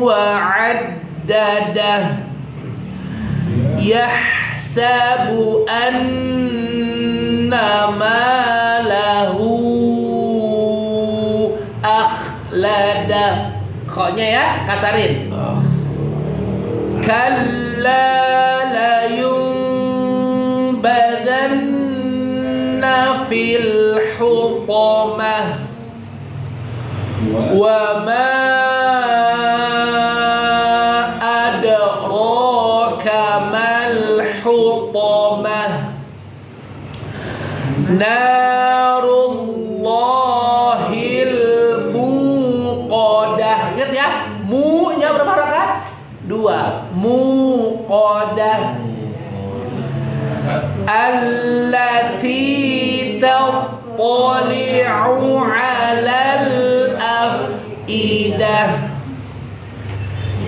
wa'addadah yahsabu anna malahu akhlada. Koknya ya, kasarin. Kalla la yunbadanna fil hutamah wa ma adraka mal hutamah narullahil muqadah. Ingat ya, mu-nya berapa harakat? 2. Muqadah. allati tattali'u 'alal afidah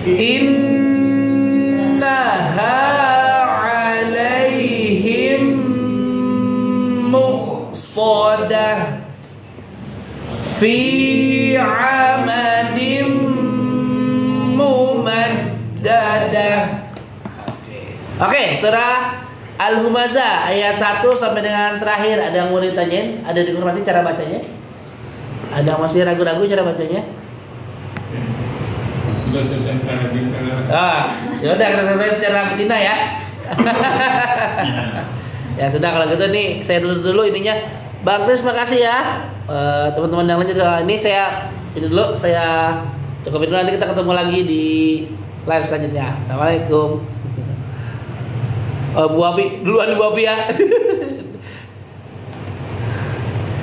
innaha 'alaihim muqsadah fi 'amadim mumaddadah. Oke, surah Al-Humazah ayat 1 sampai dengan terakhir. Ada yang mau ditanyain? Ada dikonfirmasi cara bacanya? Ada yang masih ragu-ragu cara bacanya? Sudah selesai secara Ya udah kita selesai secara betina ya. Ya sudah kalau gitu nih saya tutup dulu ininya. Bang Kris makasih ya. Teman-teman yang lanjut ini saya dulu saya cukupin dulu, nanti kita ketemu lagi di live selanjutnya. Assalamualaikum. Bu Abi duluan Bu Abi ya.